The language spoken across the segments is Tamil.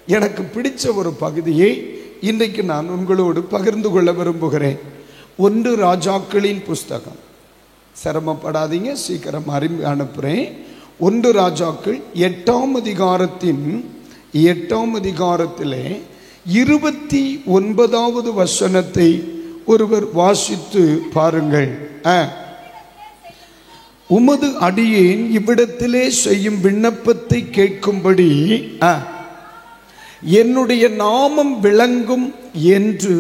எனக்கு பிடிச்ச ஒரு பகுதியை இன்றைக்கு நான் உங்களோடு பகிர்ந்து கொள்ள விரும்புகிறேன். 1 ராஜாக்களின் புஸ்தகம். சிரமப்படாதீங்க, சீக்கிரம் அனுப்புகிறேன். 1 ராஜாக்கள் 8ஆம் அதிகாரத்தின் 8ஆம் அதிகாரத்திலே 29வது வசனத்தை ஒருவர் வாசித்து பாருங்கள். உமது அடியேன் இவ்விடத்திலே செய்யும் விண்ணப்பத்தை கேட்கும்படி என்னுடைய நாமம் விளங்கும் என்று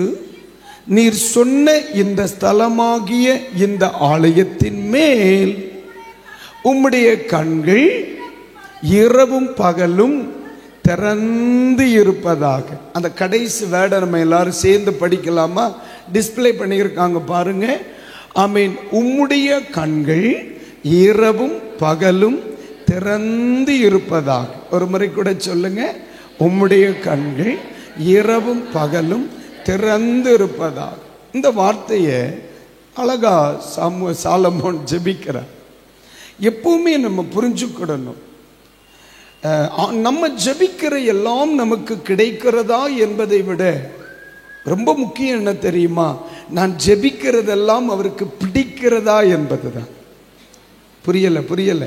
நீர் சொன்ன இந்த ஸ்தலமாகிய இந்த ஆலயத்தின் மேல் உம்முடைய கண்கள் இரவும் பகலும் திறந்து இருப்பதாக. அந்த கடைசி வேர்டை நம்ம எல்லாரும் சேர்ந்து படிக்கலாமா? டிஸ்பிளே பண்ணியிருக்காங்க பாருங்க. ஆமீன். உம்முடைய கண்கள் இரவும் பகலும் திறந்து இருப்பதாக. ஒரு முறை கூட சொல்லுங்க, உம்முடைய கண்கள் இரவும் பகலும் திறந்து இருப்பதாக. இந்த வார்த்தையை அழகா சாலமோன் ஜெபிக்கிறார். எப்பவுமே நம்ம புரிஞ்சுக்கிடணும், நம்ம ஜெபிக்கிற எல்லாம் நமக்கு கிடைக்கிறதா என்பதை விட ரொம்ப முக்கியம் என்ன தெரியுமா? நான் ஜெபிக்கிறதெல்லாம் அவருக்கு பிடிக்கிறதா என்பதுதான். புரியல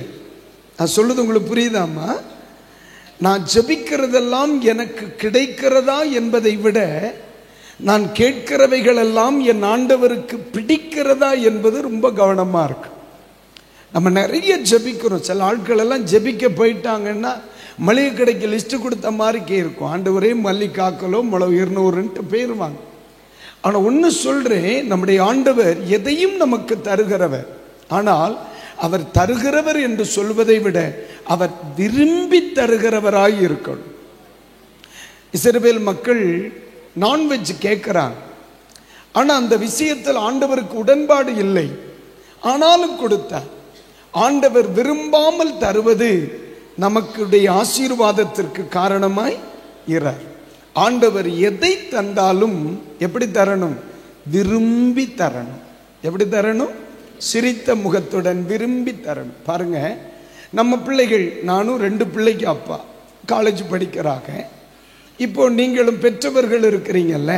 நான் சொல்லுது உங்களுக்கு புரியுதாமா? நான் ஜெபிக்கிறதெல்லாம் எனக்கு கிடைக்கிறதா என்பதை விட நான் கேட்கிறவைகள் எல்லாம் என் ஆண்டவருக்கு பிடிக்கிறதா என்பது ரொம்ப கவனமா இருக்கு. நம்ம நிறைய ஜெபிக்கிறோம். சில ஆட்கள் எல்லாம் ஜெபிக்க போயிட்டாங்கன்னா மளிகை கடைக்கு லிஸ்ட் கொடுத்த மாதிரிக்கே இருக்கும். ஆண்டவரே மல்லி காக்கலோ முளவு 200ன்ட்டு போயிடுவாங்க. ஆனால் ஒன்று சொல்றேன், நம்முடைய ஆண்டவர் எதையும் நமக்கு தருகிறவர். ஆனால் அவர் தருகிறவர் என்று சொல்வதை விட அவர் விரும்பி தருகிறவராய் இருக்கணும். இஸ்ரவேல் மக்கள் நான்வெஜ் கேட்கிறாங்க. ஆனால் அந்த விஷயத்தில் ஆண்டவருக்கு உடன்பாடு இல்லை. ஆனாலும் கொடுத்தார். ஆண்டவர் விரும்பாமல் தருவது நமக்குடைய ஆசீர்வாதத்திற்கு காரணமாய் இறார். ஆண்டவர் எதை தந்தாலும் எப்படி தரணும்? விரும்பி தரணும். எப்படி தரணும்? சிரித்த முகத்துடன் விரும்பி தரணும். பாருங்க, நம்ம பிள்ளைகள், நானும் 2 பிள்ளைக்கு அப்பா, காலேஜ் படிக்கிறாங்க. இப்போ நீங்களும் பெற்றவர்கள் இருக்கிறீங்கல்ல.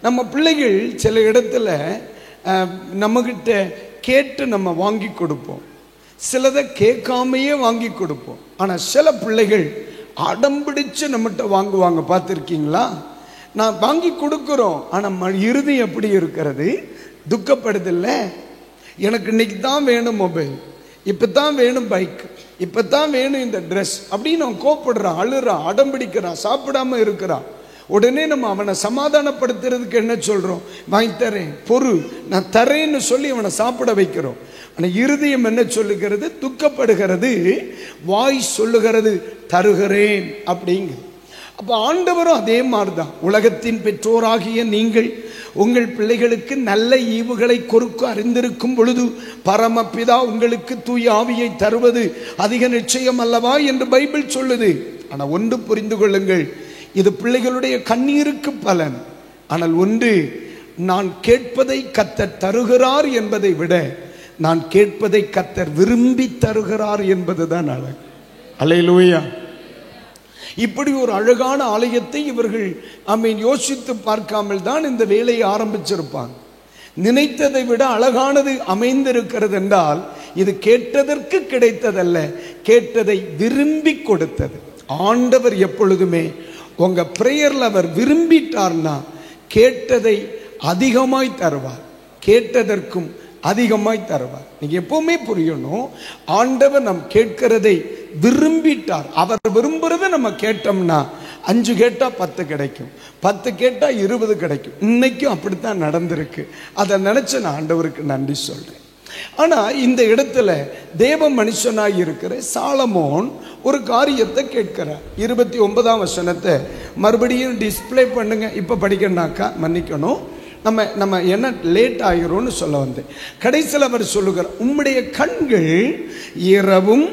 நம்ம பிள்ளைகள் சில இடத்துல நம்மகிட்ட கேட்டு நம்ம வாங்கி கொடுப்போம், சிலதை கேட்காமையே வாங்கி கொடுப்போம். ஆனால் சில பிள்ளைகள் அடம்பிடிச்சு நம்மகிட்ட வாங்குவாங்க. பார்த்துருக்கீங்களா? நான் வாங்கி கொடுக்குறோம், ஆனால் இறுதி எப்படி இருக்கிறது? துக்கப்படுதில்ல. எனக்கு இன்னைக்கு தான் வேணும் மொபைல், இப்போ தான் வேணும் பைக், இப்போ தான் வேணும் இந்த ட்ரெஸ் அப்படின்னு அவன் கோப்படுறான், அழுறான், அடம்பிடிக்கிறான், சாப்பிடாம இருக்கிறான். உடனே நம்ம அவனை சமாதானப்படுத்துறதுக்கு என்ன சொல்றோம்? வாங்கி தரேன், பொறு, நான் தரேன்னு சொல்லி அவனை சாப்பிட வைக்கிறோம். ஆனால் இருதயம் என்ன சொல்லுகிறது? துக்கப்படுகிறது. வாய் சொல்லுகிறது தருகிறேன் அப்படிங்க. அப்போ ஆண்டவரும் அதே மாதிரிதான். உலகத்தின் பெற்றோராகிய நீங்கள் உங்கள் பிள்ளைகளுக்கு நல்ல ஈவுகளை கொடுக்க அறிந்திருக்கும் பொழுது பரமபிதா உங்களுக்கு தூய ஆவியை தருவது அதிக நிச்சயம் அல்லவா என்று பைபிள் சொல்லுது. ஆனால் ஒன்று புரிந்து கொள்ளுங்கள், இது பிள்ளைகளுடைய கண்ணீருக்கு பலன். ஆனால் ஒன்று, நான் கேட்பதை கர்த்தர் தருகிறார் என்பதை விட நான் கேட்பதை கர்த்தர் விரும்பி தருகிறார் என்பதுதான் அழகு. அல்லேலூயா. இப்படி ஒரு அழகான ஆலயத்தை இவர்கள் யோசித்து பார்க்காமல் தான் இந்த வேலையை ஆரம்பிச்சிருப்பாங்க. நினைத்ததை விட அழகானது அமைந்திருக்கிறது என்றால் இது கேட்டதற்கு கிடைத்ததல்ல, கேட்டதை விரும்பி கொடுத்தது. ஆண்டவர் எப்பொழுதுமே உங்க பிரேயர்ல அவர் விரும்பிட்டார்னா கேட்டதை அதிகமாய் தருவார், கேட்டதற்கும் அதிகமாய் தருவார். நீங்க எப்பவுமே புரியணும், ஆண்டவர் நம் கேட்கிறதை விரும்பிட்டார். அவர் விரும்புறதை நம்ம கேட்டோம்னா 5 கேட்டா 10 கிடைக்கும், 10 கேட்டா 20 கிடைக்கும். இன்னைக்கும் அப்படித்தான் நடந்திருக்கு. அதை நினைச்சு நான் ஆண்டவருக்கு நன்றி சொல்றேன். ஆனா இந்த இடத்துல தேவ மனுஷனாய் இருக்கிற சாலமோன் ஒரு காரியத்தை கேட்கிறார். 29ஆம் வசனத்தை மறுபடியும் டிஸ்பிளே பண்ணுங்க. இப்ப படிக்கணும்னாக்கா மன்னிக்கணும், நம்ம என்ன லேட் ஆகிறோம்னு சொல்ல வந்தேன். கடைசியில் அவர் சொல்லுகிறார், உம்முடைய கண்கள் இரவும்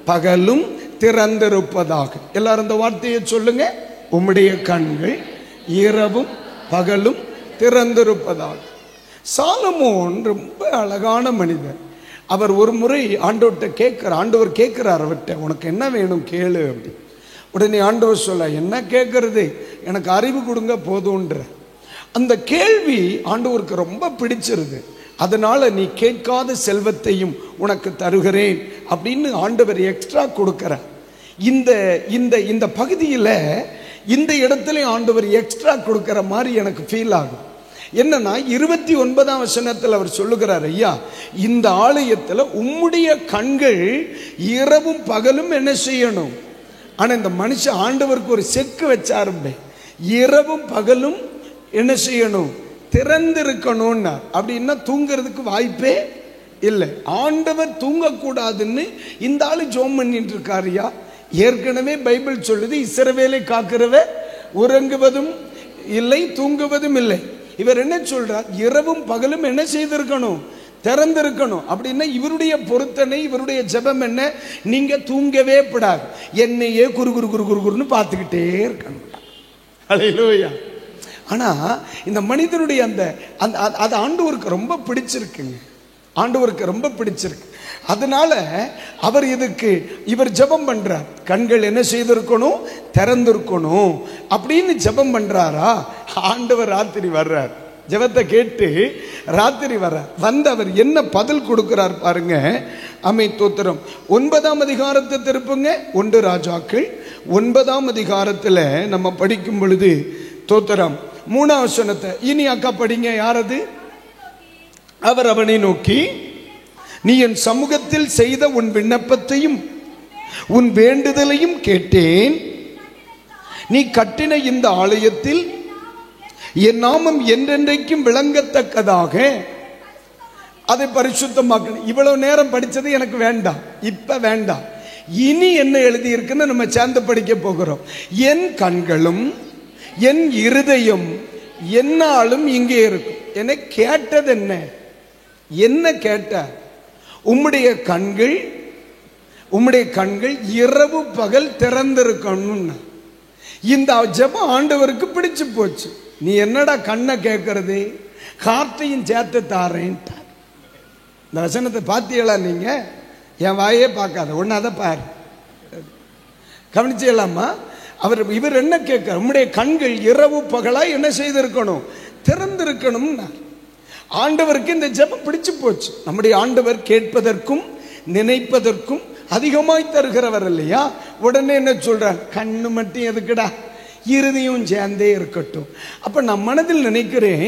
பகலும் திறந்திருப்பதாக. எல்லாரும் இந்த வார்த்தையை சொல்லுங்க. உம்முடைய கண்கள் இரவும் பகலும் திறந்திருப்பதாக. சாலமோன் ரொம்ப அழகான மனிதர். அவர் ஒரு முறை ஆண்டவர்கிட்ட கேட்கிறார். ஆண்டவர் கேட்கிறார் அவர்கிட்ட, உனக்கு என்ன வேணும் கேளு அப்படி. உடனே ஆண்டவர் சொல்ல, என்ன கேட்கறது, எனக்கு அறிவு கொடுங்க போதும்ன்ற. அந்த கேள்வி ஆண்டவருக்கு ரொம்ப பிடிச்சிருது. அதனால நீ கேட்காத செல்வத்தையும் உனக்கு தருகிறேன் அப்படின்னு ஆண்டவர் எக்ஸ்ட்ரா கொடுக்கிறார். இந்த இந்த இந்த பகுதியில் இந்த இடத்துல ஆண்டவர் எக்ஸ்ட்ரா கொடுக்கிற மாதிரி எனக்கு ஃபீல் ஆகும். என்னன்னா 29ஆம் வசனத்தில் அவர் சொல்லுகிறார், ஐயா இந்த ஆலயத்தில் உம்முடைய கண்கள் இரவும் பகலும் என்ன செய்யணும். ஆனா இந்த மனுஷன் ஆண்டவருக்கு ஒரு செக்கு வச்சாரும்பே, இரவும் பகலும் என்ன செய்யணும், திறந்திருக்கணும்னா. அப்படின்னா தூங்கிறதுக்கு வாய்ப்பே இல்லை. ஆண்டவர் தூங்கக்கூடாதுன்னு இந்த ஆளு ஜோம் பண்ணிட்டு இருக்காருயா. ஏற்கனவே பைபிள் சொல்லுது, இஸ்ரவேலை காக்கிறவ உறங்குவதும் இல்லை தூங்குவதும் இல்லை. இவர் என்ன சொல்றார், இரவும் பகலும் என்ன செய்திருக்கணும், திறந்திருக்கணும். அப்படின்னா இவருடைய பொருத்தனை, இவருடைய ஜெபம் என்ன, நீங்க தூங்கவே படாது, என்னையே குரு குரு குரு குரு குருன்னு பார்த்துக்கிட்டே இருக்கணும். ஹல்லேலூயா. ஆனா இந்த மனிதனுடைய அந்த அது ஆண்டவருக்கு ரொம்ப பிடிச்சிருக்குங்க, ஆண்டவருக்கு ரொம்ப பிடிச்சிருக்கு. அதனால அவர் இவர் ஜெபம் பண்றார், கண்கள் என்ன செய்திருக்கணும், திறந்திருக்கணும் அப்படின்னு ஜெபம் பண்றாரா. ஆண்டவர் ராத்திரி வர்றார், ஜெபத்தை கேட்டு ராத்திரி வர்றார். வந்து அவர் என்ன பதில் கொடுக்கிறார் பாருங்க. அமை தோத்திரம் 9ஆம் அதிகாரத்தை திருப்புங்க. 1 ராஜாக்கள் 9ஆம் அதிகாரத்தில் நம்ம படிக்கும் பொழுது தோத்திரம் 3ஆம் வசனத்தை இனி அக்கா படிங்க. யாரது? அவர் அவனை நோக்கி, நீ என் சமூகத்தில் செய்த உன் விண்ணப்பத்தையும் உன் வேண்டுதலையும் கேட்டேன். நீ கட்டின இந்த ஆலயத்தில் என் நாமம் என்றென்றைக்கும் விளங்கத்தக்கதாக அதை பரிசுத்தமாக்கணும். இவ்வளவு நேரம் படிச்சது எனக்கு வேண்டாம், இப்ப வேண்டாம். இனி என்ன எழுதி இருக்குன்னு நம்ம சேர்ந்து படிக்க போகிறோம். என் கண்களும் என் இருதயம் என்னாலும் இங்கே இருக்கும். என கேட்டது என்ன, என்ன கேட்ட, உம்முடைய கண்கள் இரவு பகல் திறந்திருக்கணும். இந்த ஜெபம் ஆண்டவருக்கு பிடிச்சு போச்சு. நீ என்னடா கண்ணை கேட்கறது, காற்றையும் சேர்த்து தாரேன். இந்த வசனத்தை பார்த்தீங்களா நீங்க? என் வாயே பார்க்காத ஒன்னாத பாரு, கவனிச்சலாமா? இவர் என்ன கேட்க, உம்முடைய கண்கள் இரவு பகலா என்ன செய்திருக்கணும், திறந்திருக்கணும். ஆண்டவருக்கு இந்த ஜெபம் பிடிச்சு போச்சு. நம்முடைய ஆண்டவர் கேட்பதற்கும் நினைப்பதற்கும் அதிகமாய் தருகிறவர் இல்லையா? உடனே என்ன சொல்றார், கண்ணு மட்டும் எதுக்குடா, இருதயம் சேர்ந்தே இருக்கட்டும். அப்ப நான் மனதில் நினைக்கிறேன்,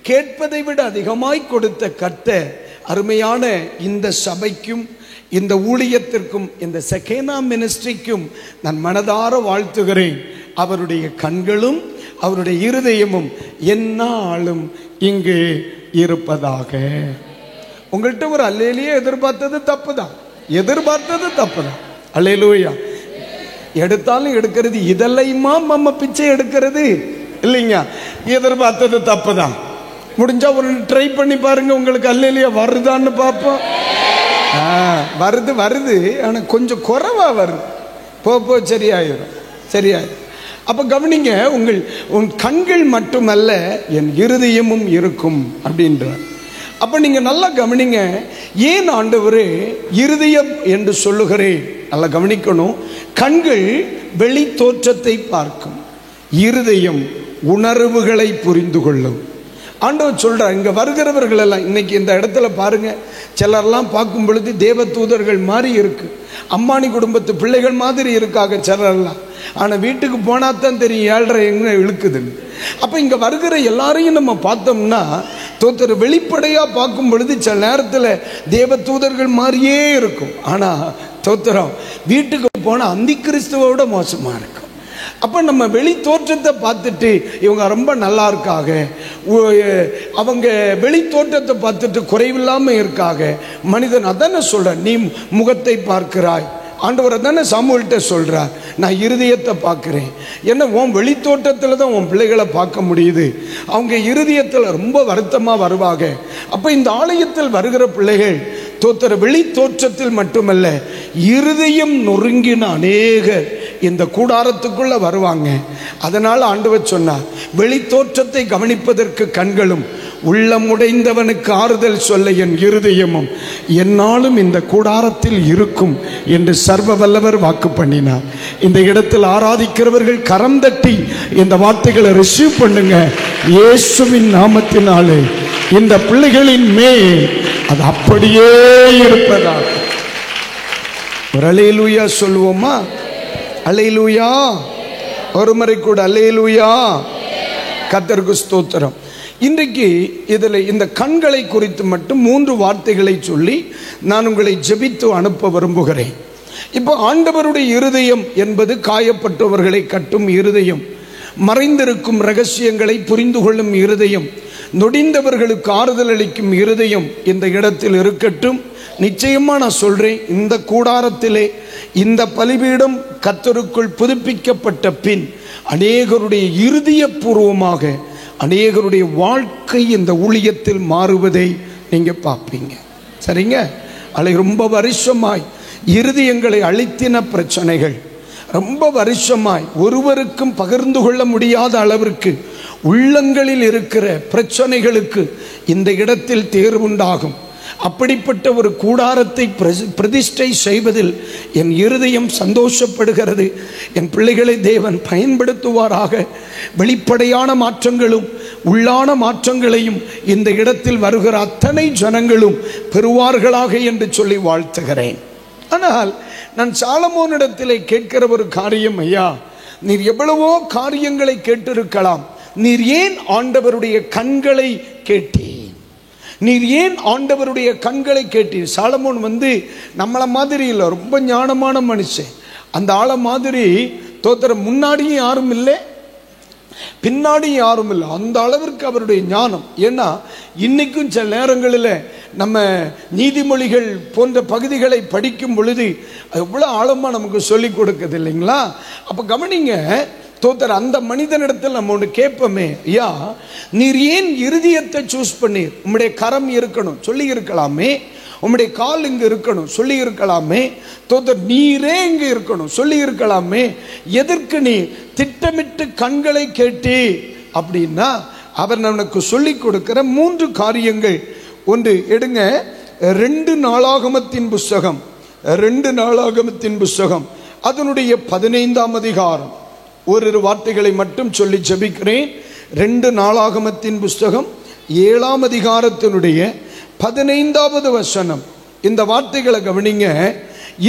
கேட்பதை விட அதிகமாய் கொடுத்த கர்த்தர் அருமையான இந்த சபைக்கும் இந்த ஊழியத்திற்கும் இந்த செகேனா மினிஸ்ட்ரிக்கும் நான் மனதார வாழ்த்துகிறேன். அவருடைய கண்களும் அவருடைய இருதயமும் என்னாலும் இங்கு இருப்பதாக. உங்கள்கிட்ட ஒரு அல்லேலியா எதிர்பார்த்தது தப்புதான், அல்லேலூயா. எடுத்தாலும் எடுக்கிறது இதெல்லாமா நம்ம பிச்சை எடுக்கிறது இல்லைங்க, எதிர்பார்த்தது தப்புதான். முடிஞ்சா ஒரு ட்ரை பண்ணி பாருங்க, உங்களுக்கு அல்லேலியா வருதான்னு பார்ப்போம். வருது ஆனா கொஞ்சம் குறைவா வருது, போ சரியாயிரும். அப்ப கவனிங்க, உன் கண்கள் மட்டுமல்ல என் இருதயமும் இருக்கும் அப்படின்றார். அப்ப நீங்க நல்லா கவனிங்க, ஏன் ஆண்டவரே இருதயம் என்று சொல்லுகிறேன்? நல்லா கவனிக்கணும். கண்கள் வெளி தோற்றத்தை பார்க்கும், இருதயம் உணர்வுகளை புரிந்து கொள்ளும். ஆண்டவர் சொல்றார், இங்க வருகிறவர்கள் எல்லாம் இன்னைக்கு இந்த இடத்துல பாருங்க, சிலர்லாம் பார்க்கும் பொழுது தேவ தூதர்கள் மாதிரி இருக்கு, அம்மானி குடும்பத்து பிள்ளைகள் மாதிரி இருக்காங்க சிலர்லாம். ஆனா வீட்டுக்கு போனா தான் தெரியும் ஏழ்ரை எங்க இழுக்குதுன்னு. அப்ப இங்க வருகிற எல்லாரையும் நம்ம பார்த்தோம்னா தோத்தர் வெளிப்படையா பார்க்கும் பொழுது சில நேரத்துல தேவ தூதர்கள் மாதிரியே இருக்கும். ஆனா தோத்திரம் வீட்டுக்கு போனா அந்தி கிறிஸ்துவோட மோசமா இருக்கும். அப்ப நம்ம வெளி தோற்றத்தை பார்த்துட்டு இவங்க ரொம்ப நல்லா இருக்காங்க, அவங்க வெளி தோற்றத்தை பார்த்துட்டு குறைவில்லாம இருக்காங்க. மனிதன் அதானே சொல்ற, நீ முகத்தை பார்க்கிறாய். ஆண்டவர் தானே சாமுவேல்கிட்ட சொல்றார், நான் இருதயத்தை பார்க்கிறேன். ஏன்னா உன் வெளி தோட்டத்தில் தான் உன் பிள்ளைகளை பார்க்க முடியுது, அவங்க இருதயத்தில் ரொம்ப வருத்தமா வருவாங்க. அப்ப இந்த ஆலயத்தில் வருகிற பிள்ளைகள் தோத்திர வெளி தோற்றத்தில் மட்டுமல்ல இருதயம் நொறுங்கின அநேகர் இந்த கூடாரத்துக்குள்ள வருவாங்க. அதனால ஆண்டவர் சொன்னார், வெளி தோற்றத்தை கவனிப்பதற்கு கண்களும் உள்ளம் உடைந்தவனுக்கு ஆறுதல் சொல்ல என் இருதயமும் என்னாலும் இந்த கூடாரத்தில் இருக்கும் என்று சர்வ வல்லவர் வாக்கு பண்ணினார். இந்த இடத்தில் ஆராதிக்கிறவர்கள் கரம் தட்டி இந்த வார்த்தைகளை ரிசீவ் பண்ணுங்க. இயேசுவின் நாமத்தினாலே இந்த பிள்ளைகளின் மேல் அது அப்படியே இருப்பதாக. ஒரு அல்லேலூயா சொல்லுவோமா? அல்லேலூயா. ஒரு முறை கூட அல்லேலூயா. கர்த்தருக்கு ஸ்தோத்திரம். இன்றைக்கு இதில் இந்த கண்களை குறித்து மட்டும் 3 வார்த்தைகளை சொல்லி நான் உங்களை ஜெபித்து அனுப்ப விரும்புகிறேன். இப்போ ஆண்டவருடைய இருதயம் என்பது காயப்பட்டவர்களை கட்டும் இருதயம், மறைந்திருக்கும் ரகசியங்களை புரிந்து கொள்ளும் இருதயம், நொடிந்தவர்களுக்கு ஆறுதல் அளிக்கும் இருதயம் இந்த இடத்தில் இருக்கட்டும். நிச்சயமா நான் சொல்றேன், இந்த கூடாரத்திலே இந்த பலிபீடம் கர்த்தருக்குள் புதுப்பிக்கப்பட்ட பின் அநேகருடைய இருதயபூர்வமாக அநேகருடைய வாழ்க்கை இந்த ஊழியத்தில் மாறுவதை நீங்க பார்ப்பீங்க. சரிங்க? அதை ரொம்ப வருஷமாய் இருதயங்களை அழித்தின பிரச்சனைகள், ரொம்ப வருஷமாய் ஒருவருக்கும் பகிர்ந்து கொள்ள முடியாத அளவிற்கு உள்ளங்களில் இருக்கிற பிரச்சனைகளுக்கு இந்த இடத்தில் தேர்வுண்டாகும். அப்படிப்பட்ட ஒரு கூடாரத்தை பிரதிஷ்டை செய்வதில் என் இருதயம் சந்தோஷப்படுகிறது. என் பிள்ளைகளை தேவன் பயன்படுத்துவாராக. வெளிப்படையான மாற்றங்களும் உள்ளான மாற்றங்களையும் இந்த இடத்தில் வருகிற அத்தனை ஜனங்களும் பெறுவார்களாக என்று சொல்லி வாழ்த்துகிறேன். ஆனால் நான் சாலமோனிடத்திலே கேட்கிற ஒரு காரியம், ஐயா, நீர் எவ்வளவோ காரியங்களை கேட்டிருக்கலாம், நீர் ஏன் ஆண்டவருடைய கண்களை கேட்டீர்? நீர் ஏன் ஆண்டவருடைய கண்களை கேட்டீர்? சாலமோன் நம்மள மாதிரி இல்லை, ரொம்ப ஞானமான மனுஷன். அந்த ஆளை மாதிரி தோத்திரம் முன்னாடியும் யாரும் இல்லை, பின்னாடியும் யாரும் இல்லை. அந்த அளவிற்கு அவருடைய ஞானம். ஏன்னா இன்னைக்கும் சில நேரங்களில் நம்ம நீதிமொழிகள் போன்ற பகுதிகளை படிக்கும் பொழுது எவ்வளோ ஆழமாக நமக்கு சொல்லி கொடுக்குது இல்லைங்களா? அப்போ கவனிங்க தோத்தர், அந்த மனிதனிடத்தில் நம்ம ஒன்று கேட்போமே, ஐயா நீர் ஏன் இருதயத்தை சூஸ் பண்ணீர்? உம்முடைய கரம் இருக்கணும், சொல்லி இருக்கலாமே. உம்முடைய கால் இங்கே இருக்கணும், சொல்லி இருக்கலாமே. தோத்தர், நீரே இங்கே இருக்கணும், சொல்லி இருக்கலாமே. எதற்கு நீ திட்டமிட்டு கண்களை கேட்டே? அப்படின்னா அவர் நமக்கு சொல்லி கொடுக்கிற 3 காரியங்கள். ஒன்று எடுங்க, 2 நாளாகமத்தின் புஸ்தகம், 2 நாளாகமத்தின் புஸ்தகம் அதனுடைய 15ஆம் அதிகாரம். ஒரு வார்த்தைகளை மட்டும் சொல்லி ஜெபிக்கிறேன். 2 நாளாகமத்தின் புஸ்தகம் 7ஆம் அதிகாரத்தினுடைய 15வது வசனம். இந்த வார்த்தைகளை கவனிங்க.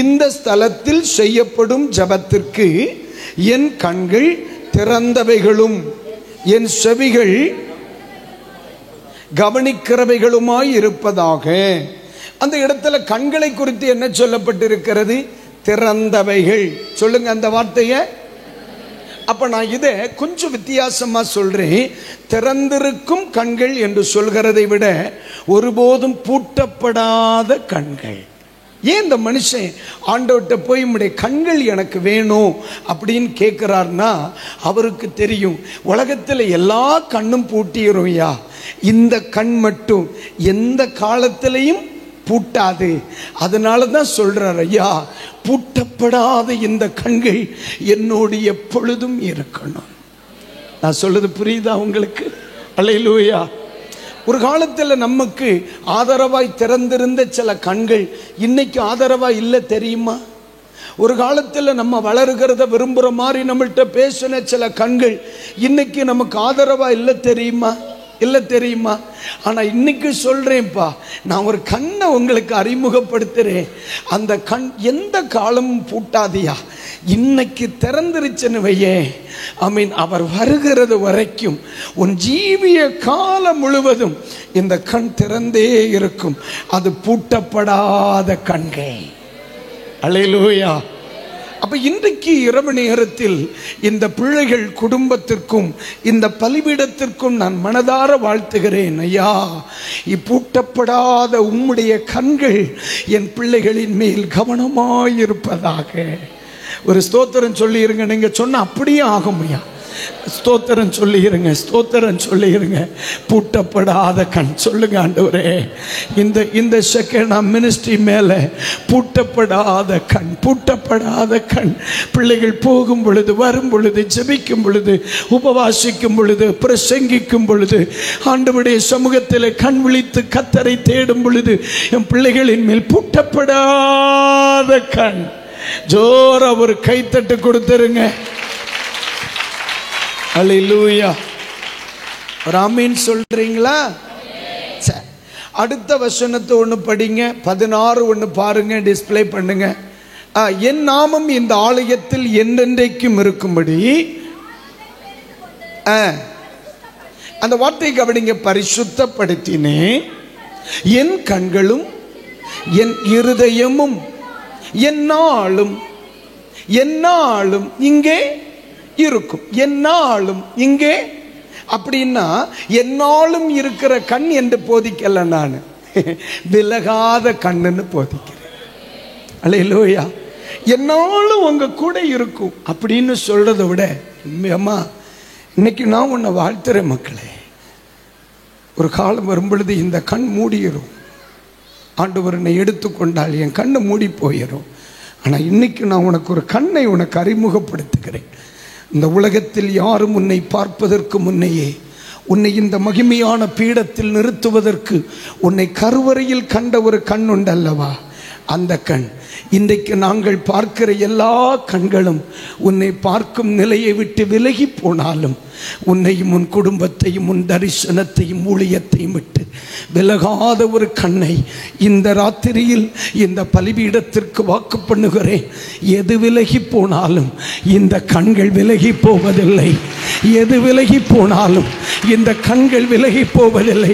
இந்த ஸ்தலத்தில் செய்யப்படும் ஜெபத்திற்கு என் கண்கள் திறந்தவைகளும் என் செவிகள் கவனிக்கிறவைகளுமாய் இருப்பதாக. அந்த இடத்துல கண்களை குறித்து என்ன சொல்லப்பட்டிருக்கிறது? திறந்தவைகள். சொல்லுங்க அந்த வார்த்தையை. அப்ப நான் இதை கொஞ்சம் வித்தியாசமா சொல்றேன். திறந்திருக்கும் கண்கள் என்று சொல்கிறதை விட ஒருபோதும் பூட்டப்படாத கண்கள். ஏன் இந்த மனுஷன் ஆண்டவர்கிட்ட போய் உம்முடைய கண்கள் எனக்கு வேணும் அப்படின்னு கேட்கிறார்னா, அவருக்கு தெரியும் உலகத்தில் எல்லா கண்ணும் பூட்டிடும்யா, இந்த கண் மட்டும் எந்த காலத்திலையும் பூட்டாது. அதனால தான் சொல்றார், ஐயா பூட்டப்படாத இந்த கண்கள் என்னோடு எப்பொழுதும் இருக்கணும். நான் சொல்றது புரியுதா உங்களுக்கு? அல்லேலூயா. ஒரு காலத்தில் நமக்கு ஆதரவாய் திறந்திருந்த சில கண்கள் இன்னைக்கு ஆதரவாய் இல்லை, தெரியுமா? ஒரு காலத்தில் நம்ம வளருகிறத விரும்புகிற மாதிரி நம்மள்கிட்ட பேசின சில கண்கள் இன்னைக்கு நமக்கு ஆதரவா இல்லை, தெரியுமா? இல்லை, தெரியுமா? ஆனால் இன்னைக்கு சொல்றேன்ப்பா, நான் ஒரு கண்ணை உங்களுக்கு அறிமுகப்படுத்துறேன். அந்த கண் எந்த காலமும் பூட்டாதியா. இன்னைக்கு திறந்துருச்சுன்னு வையே, அவர் வருகிறது வரைக்கும் உன் ஜீவிய காலம் முழுவதும் இந்த கண் திறந்தே இருக்கும். அது பூட்டப்படாத கண்கள். அல்லேலூயா. அப்ப இன்றைக்கு இரவு நேரத்தில் இந்த பிள்ளைகள் குடும்பத்திற்கும் இந்த பலிபீடத்திற்கும் நான் மனதார வாழ்த்துகிறேன். ஐயா, பூட்டப்படாத உம்முடைய கண்கள் என் பிள்ளைகளின் மேல் கவனமாயிருப்பதாக. ஒரு ஸ்தோத்திரம் சொல்லி இருங்க. நீங்க சொன்ன அப்படியே ஆகும் ஐயா. ஸ்தோத்திரம் சொல்லிருங்க, ஸ்தோத்திரம் சொல்லிருங்க. பூட்டப்படாத கண் சொல்லுங்க ஆண்டவரே. இந்த செகண்ட் மினிஸ்ட்ரி மேல பூட்டப்படாத கண், பூட்டப்படாத கண். பிள்ளைகள் போகும் பொழுது, வரும் பொழுது, ஜெபிக்கும் பொழுது, உபவாசிக்கும் பொழுது, பிரசங்கிக்கும் பொழுது, ஆண்டவருடைய சமூகத்தில் கண் விழித்து கர்த்தரை தேடும் பொழுது என் பிள்ளைகளின் மேல் பூட்டப்படாத கண். ஜோரா ஒரு கைத்தட்டு கொடுத்துருங்க. அல்லேலூயா. ஒரு ஆமீன் சொல்றீங்களா? அடுத்த வசனத்தை ஒன்று படிங்க, 16 ஒன்று பாருங்க, டிஸ்பிளே பண்ணுங்க. என் நாமம் இந்த ஆலயத்தில் என்றென்றைக்கும் இருக்கும்படி, அந்த வார்த்தை கவனிங்க, பரிசுத்தப்படுத்தினேன். என் கண்களும் என் இருதயமும் என்னாலும் என்னாலும் இங்கே இருக்கும். என்னாலும் இங்கே அப்படின்னா என்னாலும் இருக்கிற கண் என்று போதிக்கல, நான் விலகாத கண்ணுன்னு போதிக்கிறேன். அல்லேலூயா. என்னாலும் உங்க கூட இருக்கும் அப்படின்னு சொல்றதை விட, அம்மா இன்னைக்கு நான் உன்னை வாழ்த்துறேன் மக்களே. ஒரு காலம் வரும் பொழுது இந்த கண் மூடிடும். ஆண்டவர் என்னை எடுத்துக்கொண்டால் என் கண்ணை மூடி போயிடும். ஆனால் இன்னைக்கு நான் உனக்கு ஒரு கண்ணை உனக்கு அறிமுகப்படுத்துகிறேன். இந்த உலகத்தில் யாரும் உன்னை பார்ப்பதற்கு முன்னையே உன்னை இந்த மகிமையான பீடத்தில் நிறுத்துவதற்கு உன்னை கருவறையில் கண்ட ஒரு கண் உண்டல்லவா, அந்த கண். இன்றைக்கு நாங்கள் பார்க்கிற எல்லா கண்களும் உன்னை பார்க்கும் நிலையை விட்டு விலகி போனாலும் உன்னையும் உன் குடும்பத்தையும் உன் தரிசனத்தையும் ஊழியத்தையும் விட்டு விலகாத ஒரு கண்ணை இந்த ராத்திரியில் இந்த பலிபீடத்திற்கு வாக்கு பண்ணுகிறேன். எது விலகி போனாலும் இந்த கண்கள் விலகி போவதில்லை. எது விலகி போனாலும் இந்த கண்கள் விலகி போவதில்லை.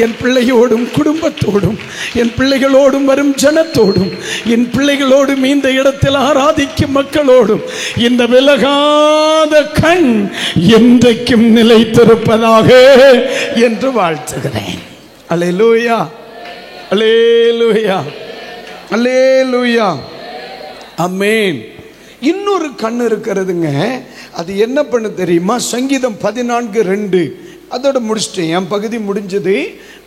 என் பிள்ளையோடும் குடும்பத்தோடும் என் பிள்ளைகளோடும் வரும் ஜனத்தோடும் என் பிள்ளைகளோடும் இந்த இடத்தில் ஆராதிக்கும் மக்களோடும் இந்த விலகாத கண் என்றைக்கும் நிலைத்திருப்பதாக என்று வாழ்த்துகிறேன். அல்லேலூயா, அல்லேலூயா, அல்லேலூயா, ஆமென். இன்னொரு கண் இருக்கிறதுங்க. அது என்ன பண்ண தெரியுமா? சங்கீதம் 14:2 அதோட முடிச்சிட்டேன். என் பகுதி முடிஞ்சது,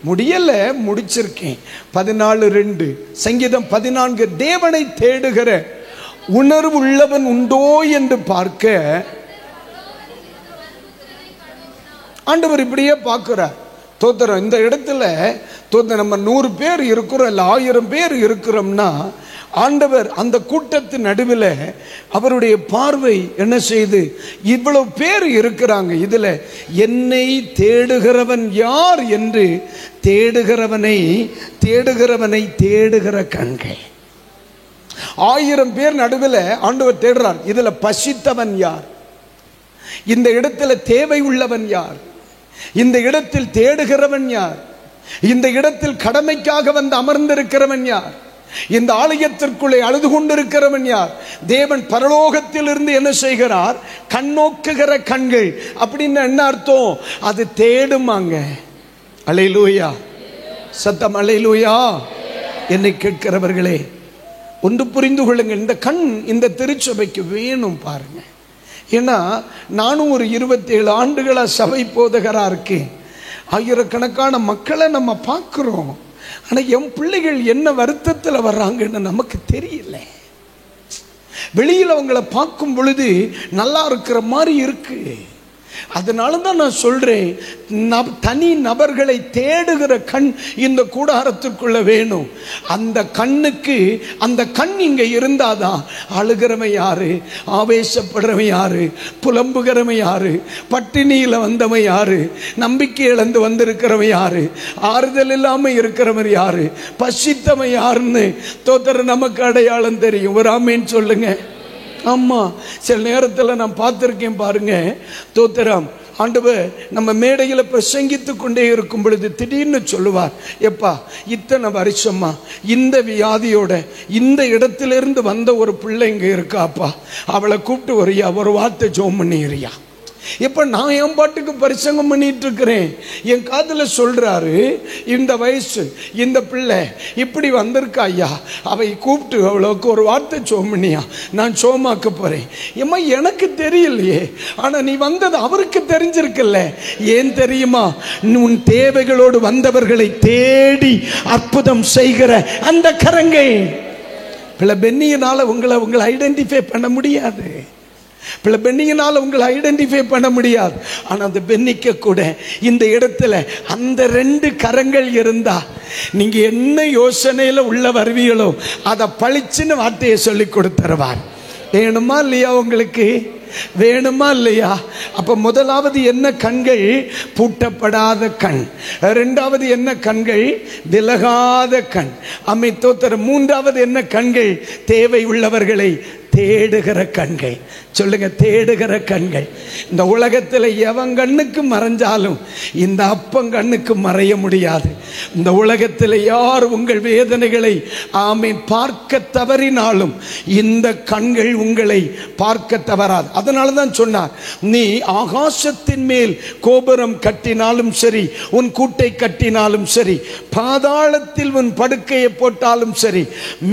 முடியல, முடிச்சிருக்கேன். 14:2 சங்கீதம் 14. தேவனை தேடுகிற உணர்வு உள்ளவன் உண்டோ என்று பார்க்க ஆண்டவர் இப்படியே பார்க்கிறார். தோத்திரம். இந்த இடத்துல நம்ம 100 பேர் இருக்கிறோம், இல்லை 1000 பேர் இருக்கிறோம்னா ஆண்டவர் அந்த கூட்டத்தின் நடுவில் அவருடைய பார்வை என்ன செய்து, இவ்வளவு பேர் இருக்கிறாங்க, இதுல என்னை தேடுகிறவன் யார் என்று தேடுகிறவனை தேடுகிற கண்கள். 1000 பேர் நடுவில் ஆண்டவர் தேடுறார். இதுல பசித்தவன் யார்? இந்த இடத்துல தேவை உள்ளவன் யார்? இந்த இடத்தில் தேடுகிறவன் யார்? இந்த இடத்தில் கடமைக்காக வந்து அமர்ந்திருக்கிறவன் யார்? இந்த ஆலயத்திற்குள்ளே அழுது கொண்டிருக்கிறவன் யார்? தேவன் பரலோகத்தில் இருந்து என்ன செய்கிறார்? கண்ணோக்குகிற கண்கள். அப்படின்னு என்ன அர்த்தம்? அது தேடுமாங்க. அல்லேலூயா, சத்தம் அல்லேலூயா. என்னை கேட்கிறவர்களே, ஒன்று புரிந்து கொள்ளுங்கள். இந்த கண் இந்த திருச்சபைக்கு வேணும் பாருங்க. ஏன்னா நானும் ஒரு 27 ஆண்டுகளா சபை போதகரா இருக்கேன். ஆயிரக்கணக்கான மக்களை நம்ம பார்க்கிறோம். ஆனா என் பிள்ளைகள் என்ன வருத்தத்தில் வர்றாங்கன்னு நமக்கு தெரியல. வெளியில் அவங்கள பார்க்கும் பொழுது நல்லா இருக்கிற மாதிரி இருக்கு. அதனால தான் நான் சொல்றேன், தனி நபர்களை தேடுகிற கண் இந்த கூடாரத்திற்குள்ள வேணும். அந்த கண்ணுக்கு, அந்த கண் இங்க இருந்தாதான் அழுகிறவன் யாரு, ஆவேசப்படுறவன் யாரு, புலம்புகிறவன் யாரு, பட்டினியில வந்தவன் யாரு, நம்பிக்கை இழந்து வந்திருக்கிறவன் யாரு, ஆறுதல் இல்லாம இருக்கிறவன் யாரு, பசித்தவன் யாருன்னு தோத்தர நமக்கு அடையாளம் தெரியும். ஒரு ஆமேன்னு சொல்லுங்க. ஆமா, சில நேரத்தில் நான் பார்த்திருக்கேன் பாருங்க. தோத்திரம். ஆண்டவர் நம்ம மேடையில் பிரசங்கித்து கொண்டே இருக்கும் பொழுது திடீர்னு சொல்லுவார், எப்பா இத்தனை வருஷமா இந்த வியாதியோட இந்த இடத்திலிருந்து வந்த ஒரு பிள்ளை இங்க இருக்காப்பா, அவளை கூப்பிட்டு வரியா, ஒரு வார்த்தை ஜெபம் பண்ணிறியா. இப்ப நான் என் பாட்டுக்கு பரிசங்கம் பண்ணிட்டு இருக்கிறேன். என் காதுல சொல்றாரு, இந்த வயசு இந்த பிள்ளை இப்படி வந்திருக்கா ஐயா, அவை கூப்பிட்டு அவளுக்கு ஒரு வார்த்தை சோமனியா நான் சோமாக்க போறேன். ஏம்மா எனக்கு தெரியலையே, ஆனா நீ வந்தது அவருக்கு தெரிஞ்சிருக்கல. ஏன் தெரியுமா? உன் தேவைகளோடு வந்தவர்களை தேடி அற்புதம் செய்கிற அந்த கரங்கை. பிள்ளை பென்னியினால உங்களை ஐடென்டிஃபை பண்ண முடியாது. பிள்ளை பென்னியினால உங்களை ஐடென்டிஃபை பண்ண முடியாது. ஆனா அந்த பென்னிக்க கூட இந்த இடத்துல அந்த 2 கரங்கள் இருந்தா நீங்க என்ன யோசனையில உள்ள வருவீங்களோ அதை பளிச்சுன்னு வார்த்தையை சொல்லி கொடுத்துருவார். வேணுமா இல்லையா? உங்களுக்கு வேணுமா இல்லையா? அப்ப முதலாவது என்ன கண்கள்? பூட்டப்படாத கண். இரண்டாவது என்ன கண்கள்? விலகாத கண். அமைத்தோத்தர். மூன்றாவது என்ன கண்கள்? தேவை உள்ளவர்களை தேடுகிற கண்கள். சொல்லுங்க, தேடுகிற கண்கள். இந்த உலகத்தில் எவன் கண்ணுக்கு மறைஞ்சாலும் இந்த அப்பன் கண்ணுக்கு மறைய முடியாது. இந்த உலகத்தில் யார் உங்கள் வேதனைகளை பார்க்க தவறினாலும் இந்த கண்கள் உங்களை பார்க்க தவறாது. அதனால தான் சொன்னார், நீ ஆகாசத்தின் மேல் கோபுரம் கட்டினாலும் சரி, உன் கூட்டை கட்டினாலும் சரி, பாதாளத்தில் உன் படுக்கையை போட்டாலும் சரி,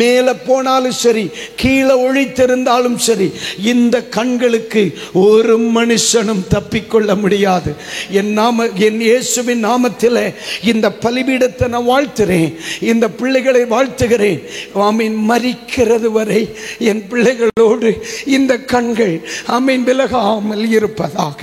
மேலே போனாலும் சரி, கீழே ஒழித்திருந்தாலும் சரி, இந்த கண்களுக்கு ஒரு மனுஷனும் தப்பிக்கொள்ள முடியாது. என் இயேசுவின் நாமத்தில் இந்த பலிபீடத்தை நான் வாழ்த்துறேன். இந்த பிள்ளைகளை வாழ்த்துகிறேன். ஆமீன். மரிக்கிறது வரை என் பிள்ளைகளோடு இந்த கண்கள் விலகாமல் இருப்பதாக.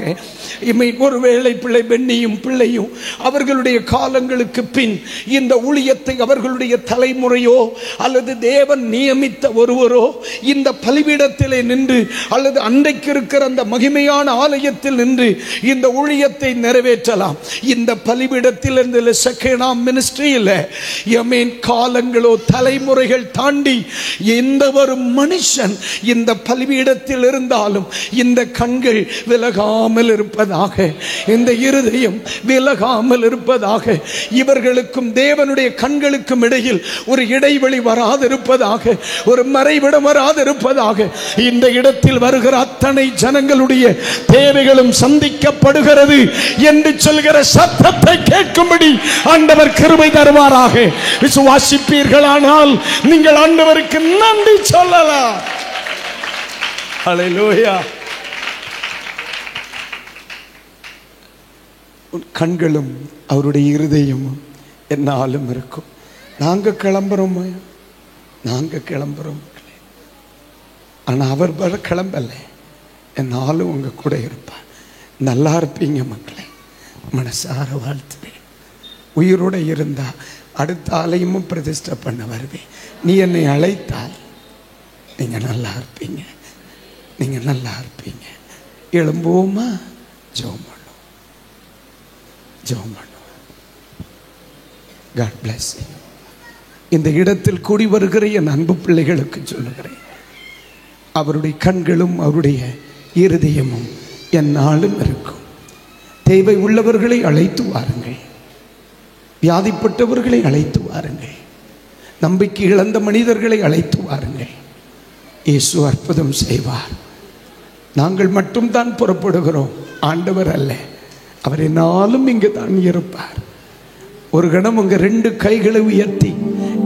ஒருவேளை பிள்ளை பெண்ணியும் பிள்ளையும் அவர்களுடைய காலங்களுக்கு பின் இந்த ஊழியத்தை அவர்களுடைய தலைமுறையோ அல்லது தேவன் நியமித்த ஒருவரோ இந்த பலிபீடத்திலே நின்று அல்லது அன்றைக்கு இருக்கிற அந்த மகிமையான ஆலயத்தில் நின்று இந்த ஊழியத்தை நிறைவேற்றலாம். இந்த பலிபீடத்தில் இருந்து செகண்ட் மினிஸ்ட்ரியில் காலங்களோ தலைமுறைகள் தாண்டி எந்த ஒரு மனுஷன் இந்த பலிபீடத்தில் இருந்தாலும் இந்த கண்கள் விலகாமல் இருப்பதாக, இந்த இருதயம் விலகாமல் இருப்பதாக, இவர்களுக்கும் தேவனுடைய கண்களுக்கும் இடையில் ஒரு இடைவெளி வராதிருப்பதாக, ஒரு மறைவிடம் வராதிருப்பதாக. இந்த இடத்தில் வருகிற அத்தனை ஜனங்களுடைய தேவைகளும் சந்திக்கப்படுகிறது என்று சொல்கிற சத்தத்தை கேட்கும்படி ஆண்டவர் கிருபை தருவாராக. விசுவாசிப்பீர்களானால் நீங்கள் ஆண்டவருக்கு நன்றி சொல்லலாம். ஹல்லேலூயா. கண்களும் அவருடைய இருதயமும் என்னாலும் இருக்கும். நாங்க கிளம்புறோம், ஆனா அவர் கிளம்பல, என்னாலும் உங்க கூட இருப்பார். நல்லா இருப்பீங்க மக்களே. மனசார வாழ்த்துறேன். உயிரோட இருந்தா அடுத்த ஆலயமும் பிரதிஷ்டை பண்ண வருவேன். நீ என்னை அழைத்தால் நீங்க நல்லா இருப்பீங்க, நீங்க நல்லா இருப்பீங்க. எழும்புவோமா? ஜெபம் பண்ணுவோம். God bless you. இந்த இடத்தில் கூடி வருகிற என் அன்பு பிள்ளைகளுக்கு சொல்லுகிறேன், அவருடைய கண்களும் அவருடைய இருதயமும் என்னாலும் இருக்கும். தேவை உள்ளவர்களை அழைத்து வாருங்கள், வியாதிப்பட்டவர்களை அழைத்து வாருங்கள், நம்பிக்கை இழந்த மனிதர்களை அழைத்து வாருங்கள். இயேசு அற்புதம் செய்வார். நாங்கள் மட்டும்தான் புறப்படுகிறோம், ஆண்டவர் அல்ல. அவர் என்னாலும் இங்கு தான் இருப்பார். ஒரு கணம் உங்க 2 கைகளை உயர்த்தி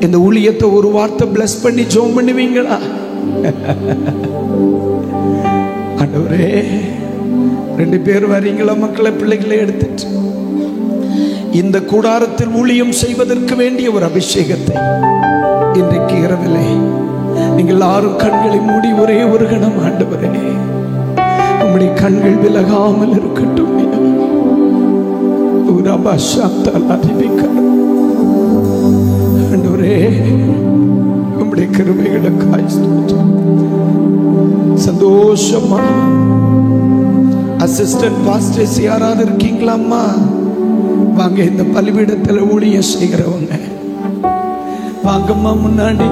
இந்த ஊழியத்தை ஒரு வார்த்தை பிளஸ் பண்ணி ஜெபம் பண்ணுவீங்களா? ஆண்டவரே, 2 பேர் வரீங்களா மக்களை, பிள்ளைகளை எடுத்துட்டு இந்த கூடாரத்தில் ஊழியம் செய்வதற்கு வேண்டிய ஒரு அபிஷேகத்தை இன்றைக்கு இரவிலே நீங்கள் எல்லாரும் கண்களை மூடி ஒரே ஒரு கணம், ஆண்டவரே உம்முடைய கண்கள் விலகாமல் இருக்கட்டும். ஆண்டவரே, உம்முடைய கிருபைகளுக்காய் சந்தோஷமா. அசிஸ்டன்ட் பாஸ்டர்ஸ் யாராவது இருக்கீங்களாம்மா? வாங்க, இந்த பலிபீடத்தில் ஊழியம் செய்கிறவங்க வாங்கம்மா முன்னாடி.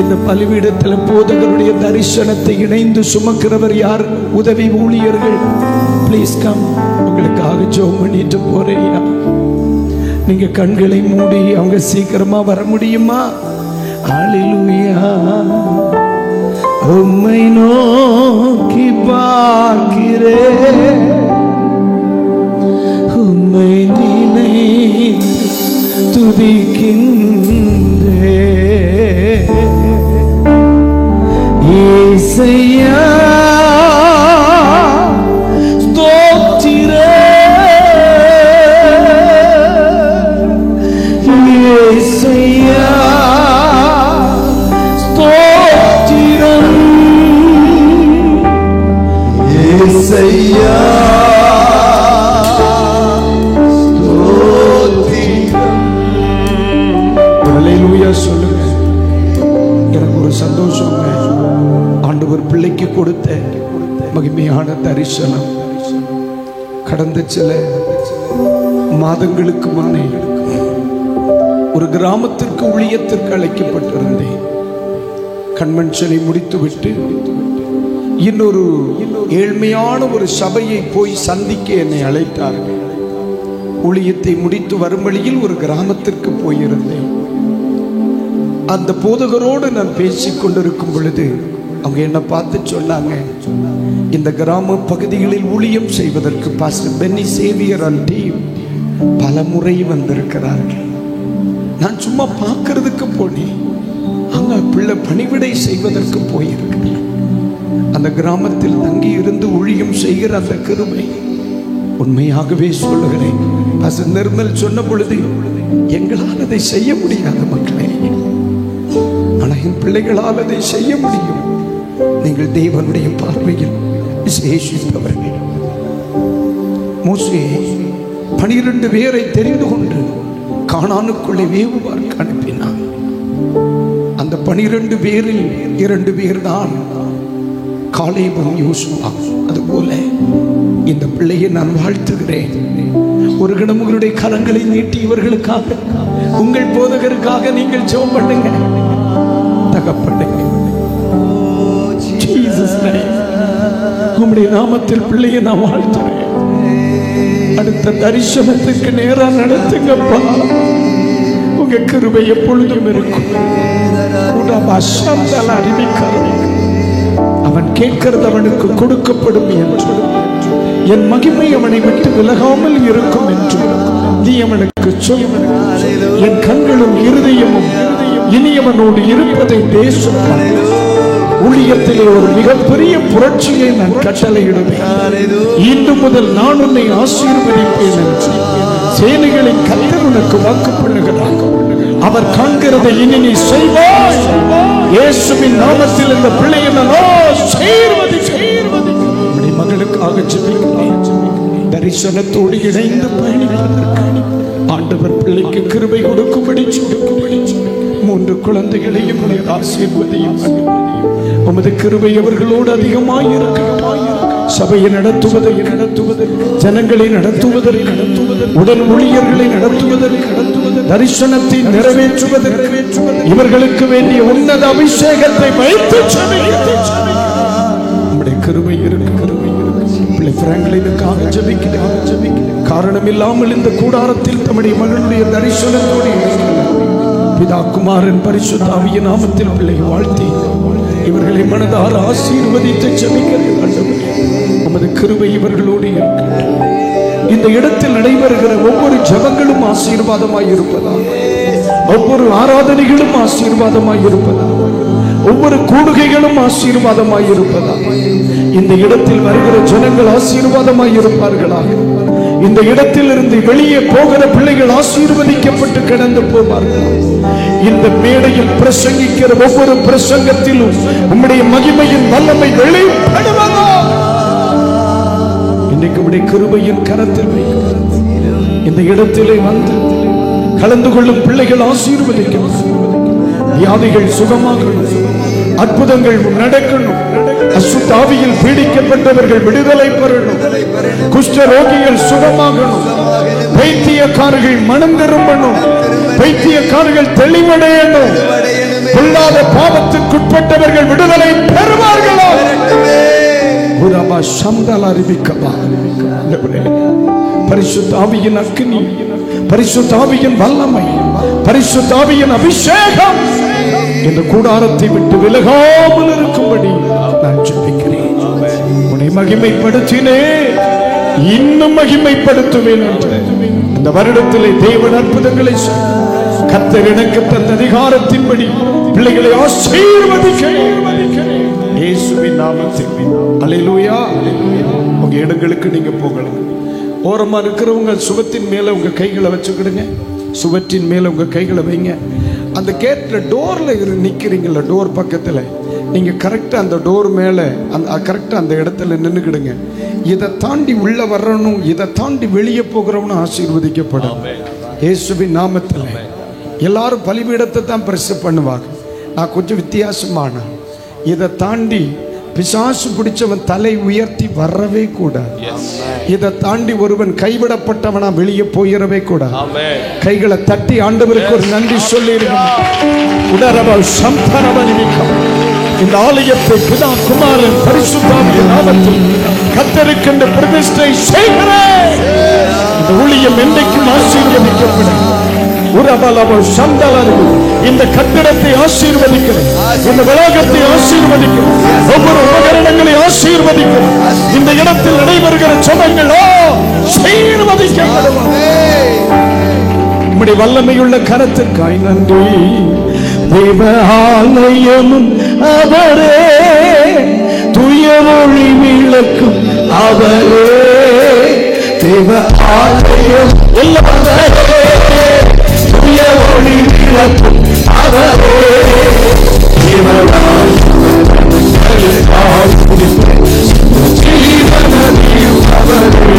இந்த பலிபீடத்தில் போதகருடைய தரிசனத்தை இணைந்து சுமக்கிறவர் யார்? உதவி ஊழியர்கள், ப்ளீஸ் கம். உங்களுக்காக ஜெபம் பண்ணிட்டு போறேயா. நீங்க கண்களை மூடி, அவங்க சீக்கிரமா வர முடியுமா? ஹல்லேலூயா. உம்மை நோக்கி பார்க்கிறேன், தரிசனம். கடந்த சில மாதங்களுக்கு முன்னே ஒரு கிராமத்திற்கு ஊழியத்திற்கு அழைக்கப்பட்டிருந்தேன். கன்வென்ஷனை முடித்துவிட்டு இன்னொரு ஏழ்மையான ஒரு சபையை போய் சந்திக்க என்னை அழைத்தார்கள். ஊழியத்தை முடித்து வரும் வழியில் ஒரு கிராமத்திற்கு போயிருந்தேன். அந்த போதகரோடு நான் பேசிக் கொண்டிருக்கும் பொழுது அவங்க என்ன பார்த்து சொன்னாங்க, இந்த கிராம பகுதிகளில் ஊழியம் செய்வதற்கு pastor Benny Xavier and team பல முறை வந்திருக்கிறார்கள். நான் சும்மா பார்க்கறதுக்கு போனேன். அங்க பிள்ளை பணிவிடை செய்வதற்கு போயிருக்கிறேன். அந்த கிராமத்தில் தங்கி இருந்து ஊழியம் செய்கிற அந்த கிருபை, உண்மையாகவே சொல்லுகிறேன், பாஸ்டர் நிர்மல் சொன்ன பொழுது எங்களால் அதை செய்ய முடியாத மக்களே, ஆனால் என் பிள்ளைகளால் அதை செய்ய முடியும். நீங்கள் தேவனுடைய பார்வையில் விசேஷித்தவர்கள். மோசே 12 பேரை தெரிந்து கொண்டு கானானுக்குள்ளே வேவு பார்க்க அனுப்பினான். அந்த 12 பேரில் 2 பேர் தான் காலேபும் யோசுவா. அதுபோல இந்த பிள்ளையை நான் வாழ்த்துகிறேன். ஒரு கணம் உங்களுடைய கரங்களை நீட்டி இவர்களுக்காக, உங்கள் போதகருக்காக நீங்கள் ஜெபம் பண்ணுங்க. தகப்பனே, உம்முடைய நாமத்தில் பிள்ளையை நான் வாழ்த்துறேன். அடுத்த தரிசனத்துக்கு நேரா நடத்துங்கப்பா. உங்க கிருபை எப்பொழுதும் இருக்கும். அவன் கேட்கிறது அவனுக்கு கொடுக்கப்படும் என்று, என் மகிமை அவனை விட்டு விலகாமல் இருக்கும் என்று நீ அவனுக்கு சொல். என் கண்களும் இருதயமும் இனியவனோடு இருப்பதை பேசும். ஊழியத்திலே ஒரு மிகப்பெரிய புரட்சியை நான் கட்டளையிடுவேன். இன்று முதல் நான் உன்னை ஆசீர்வதிப்பேன் என்று சேனைகளின் கர்த்தர் உனக்கு வாக்கு பண்ணுகிறார். அவர் காண்கிறதை இனி நீ செய்வாய். இயேசுவின் நாமத்தில் இந்த பிள்ளையை நான் ஆசீர்வதிக்கிறேன். மகளுக்காக ஜெபிக்கிறேன். தரிசனத்தோடு இணைந்து பயணிப்பதற்கு ஆண்டவர் பிள்ளைக்கு கிருபை கொடுக்கும்படி 3 குழந்தைகளையும் ஆசீர்வதியும். உமது கிருபை அவர்களோடு அதிகமாய் இருக்கட்டும். சபையை நடத்துவதற்கு, ஜனங்களை நடத்துவதற்கு, உடல் ஊழியர்களை நடத்துவதற்கு, தரிசனத்தை நிறைவேற்றுவதற்கு இவர்களுக்கு வேண்டிய உன்னத அபிஷேகத்தை வைத்து நம்முடைய கிருபை இருக்கு. பிள்ளை பிராங்கலினுக்காக ஜெபிக்கிறேன். காரணம் இல்லாமல் இந்த கூடாரத்தில் தம்முடைய மகளுடைய தரிசனத்தோடு பிதா குமாரன் பரிசுத்த ஆவியின் நாமத்தில் பிள்ளை வாழ்த்தி இவர்களை மனதார ஆசீர்வதித்து ஜெபிக்கிறேன். உமது கிருபை இவர்களோடு இருக்கட்டும். இந்த இடத்தில் நடைபெறுகிற ஒவ்வொரு ஜெபங்களும் ஆசீர்வாதமாய் இருப்பதாக, ஒவ்வொரு ஆராதனைகளும் ஆசீர்வாதமாய் இருப்பதாக, ஒவ்வொரு கூடுகைகளும் ஆசீர்வாதமாய் இருப்பதாக, இந்த இடத்தில் வருகிற ஜனங்கள் ஆசீர்வாதமாய் இருப்பார்களாக. இந்த இடத்தில் இருந்து வெளியே போகிற பிள்ளைகள் ஆசீர்வதிக்கப்பட்டு கடந்து போவார்கள். இந்த மேடையில் பிரசங்கிக்கிற ஒவ்வொரு பிரசங்கத்திலும் உம்முடைய மகிமையின் வல்லமை வெளிப்படுவதாக. இன்றைக்கு உம்முடைய கிருபையின் கரத்தில் இந்த இடத்திலே வந்து கலந்து கொள்ளும் பிள்ளைகள் ஆசீர்வதிக்கப்படும். வியாதிகள் சுகமாகணும், அற்புதங்கள் நடக்கணும், அசுத்த ஆவியில் பீடிக்கப்பட்டவர்கள் விடுதலை பெறணும், குஷ்ட ரோகிகள் சுகமாகணும், பைத்தியக்காரர்கள் மனம் திரும்பணும், பைத்தியக்காரர்கள் தெளிவடையணும், பொல்லாத பாவத்துக்குட்பட்டவர்கள் விடுதலை பெறுவார்களா? பரிசுத்த ஆவியின் அக்கினி, பரிசுத்த ஆவியின் வல்லமை, பரிசுத்த ஆவியின் அபிஷேகம் இந்த கூடாரத்தை விட்டு விலகாமல் இருக்கும்படி நான் ஜெபிக்கிறேன். உன்னை மகிமைப்படுத்தினே, இன்னும் மகிமைப்படுத்துவேன் என்று இந்த வருடத்திலே தேவன் அற்புதங்களை கர்த்தர் எனக்கு தந்த அதிகாரத்தின்படி பிள்ளைகளை ஆசீர்வதிக்கிறேன் இயேசுவின் நாமத்தில். அல்லேலூயா. உங்க இடங்களுக்கு நீங்க போகலாம். ஓரமா இருக்கிறவங்க சுவத்தின் மேல உங்க கைகளை வச்சுக்கிடுங்க. சுவற்றின் மேல உங்க கைகளை வைங்க. அந்த கேட்ல டோர்ல நிக்கிறீங்கல்ல, டோர் பக்கத்துல, நீங்க கரெக்டா அந்த டோர் மேல கரெக்டா அந்த இடத்துல நின்னுக்கிடுங்க. இதை தாண்டி உள்ள வரணும், இதை தாண்டி வெளியே போகிறவனும் ஆசீர்வதிக்கப்படும் இயேசுவின் நாமத்தில். எல்லாரும் பலிபீடத்தை தான் பிரசவ பண்ணுவாங்க. நான் கொஞ்சம் வித்தியாசமான, இதை தாண்டி பிசாசு பிடிச்சவன் தலை உயர்த்தி வரவே கூடாது. இதை தாண்டி ஒருவன் கைவிடப்பட்டவனா வெளியே போயிடவே கூடாது. கைகளை தட்டி ஆண்டவருக்கு ஒரு நன்றி சொல்லியிருக்கோம். இந்த ஆலயத்தை பிதா குமாரன் பரிசுத்தாவியின் நாமத்தில் கர்த்தருக்கென்று பிரதிஷ்டை செய்கிறேன். இந்த ஊழியம் என்றைக்கும் ஆசீர்வதிக்கப்படும். இந்த கட்டிடத்தை ஆசீர்வதிக்கிறேன். இந்த வளாகத்தை ஆசீர்வதிக்கிறேன். ஒவ்வொரு உபகரணங்களை ஆசீர்வதிக்கிறேன். இந்த இடத்தில் நடைபெறுகிற ஜெபங்களோ ஆசீர்வதிக்கப்படும். நம்முடைய வல்லமையுள்ள கரத்திற்காய் நன்றி. தேவ ஆலயமும் அவரே, தூய ஒளி விளக்கும் அவரே. தேவ ஆலயம் தூய ஒளி விளக்கும் அவரே. ஜீவனதியும் அவரே.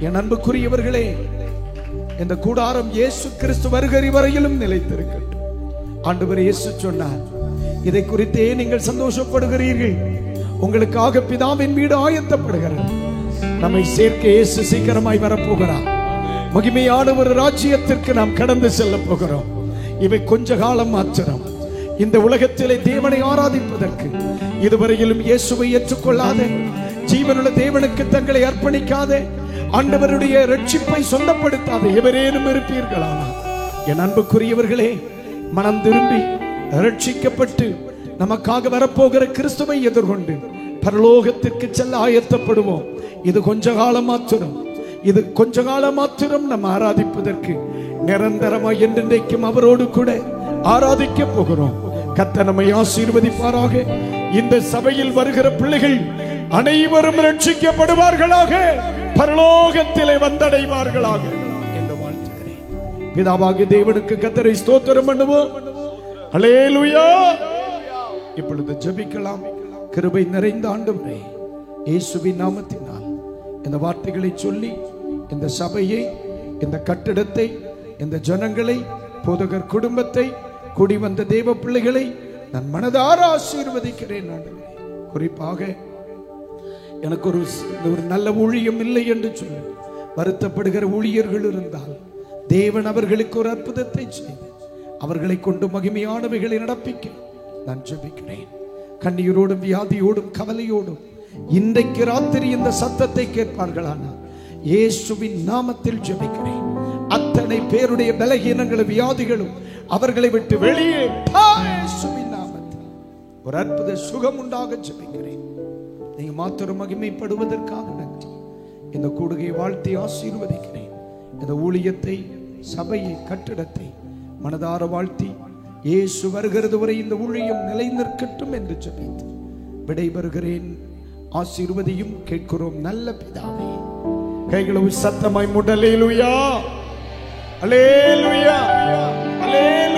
என் அன்புக்குரியவர்களே, இந்த கூடாரம் இயேசு கிறிஸ்து வருகிற வரையிலும் நிலைத்திருக்கட்டும். ஆண்டவர் இயேசு சொன்னார், இதை குறித்தே நீங்கள் சந்தோஷப்படுகிறீர்கள். உங்களுக்காக பிதாவின் வீடு ஆயத்தப்படுகிறது. நம்மை சேர்க்க இயேசு சீக்கிரமாய் வரப்போகிறார். மகிமையான ஒரு ராஜ்யத்திற்கு நாம் கடந்து செல்ல போகிறோம். இவை கொஞ்ச காலம் மாத்திரம். இந்த உலகத்திலே தேவனை ஆராதிப்பதற்கு இதுவரையிலும் இயேசுவை ஏற்றுக்கொள்ளாத, ஜீவனுள்ள தேவனுக்கு தங்களை அர்ப்பணிக்காத, ஆண்டவருடைய ரட்சிப்பை சொந்தப்படுத்தாத எவரேனும் இருப்பீர்களானால், என் அன்புக்குரியவர்களே, மனம் திரும்பி ரட்சிக்கப்பட்டு நமக்காக வரப்போகிற கிறிஸ்துவை எதிர்கொண்டு பரலோகத்திற்கு செல்ல ஆயத்தப்படுவோம். இது கொஞ்ச காலம் மாத்திரம். இது கொஞ்ச காலம் மாத்திரம் நம்ம ஆராதிப்பதற்கு நிரந்தரமாய் என்றென்றைக்கும் அவரோடு கூட ஆராதிக்க போகிறோம். கர்த்தர் நம்மை ஆசீர்வதிப்பாராக. இந்த சபையில் வருகிற பிள்ளைகள் அனைவரும் ரட்சிக்கப்படுவார்களாக, பரலோகத்திலே வந்தடைவார்களாக என்று வாழ்த்துகிறேன். பிதாவாகிய தேவனுக்கு கர்த்தரை ஸ்தோத்திரம் பண்ணுவோம். அல்லேலூயா. இப்பொழுது ஜெபிக்கலாம். கிருபை நிறைந்த ஆண்டவரே, இயேசுவின் நாமத்தினால் இந்த வார்த்தைகளை சொல்லி இந்த சபையை, இந்த கட்டிடத்தை, இந்த ஜனங்களை, போதகர் குடும்பத்தை, கூடி வந்த தேவ பிள்ளைகளை நான் மனதார ஆசீர்வதிக்கிறேன். ஆண்டவரே, குறிப்பாக எனக்கு ஒரு நல்ல ஊழியம் இல்லை என்று சொல்லி வருத்தப்படுகிற ஊழியர்கள் இருந்தால் தேவன் அவர்களுக்கு ஒரு அற்புதத்தை செய்து அவர்களை கொண்டு மகிமையானவைகளை நடப்பிக்க நான் ஜெபிக்கிறேன். கண்ணீரோடும் வியாதியோடும் கவலையோடும் இன்றைக்கு ராத்திரி இந்த சத்தத்தை கேட்பார்களானால் இயேசுவின் நாமத்தில் ஜெபிக்கிறேன். அத்தனை பேருடைய பலகீனங்களும் வியாதிகளும் அவர்களை விட்டு வெளியே இயேசுவின் நாமத்தில் ஒரு அற்புத சுகம் உண்டாக ஜெபிக்கிறேன். நீங்க மாத்திரம் மகிமைப்படுவதற்காக நன்றி. இந்த கூடுகையை வாழ்த்தி ஆசீர்வதிக்கிறேன். இந்த ஊழியத்தை, சபையை, கட்டிடத்தை மனதார வாழ்த்தி இயேசு வருகிறது வரை இந்த ஊழியம் நிலை நிற்கட்டும் என்று ஜெபித்து விடைபெறுகிறேன். ஆசீர்வதியும் கேட்கிறோம் நல்ல பிதாவே. கைகளை சத்தமாய் முடலேலுயா, அல்லேலுயா, அல்லேலுயா.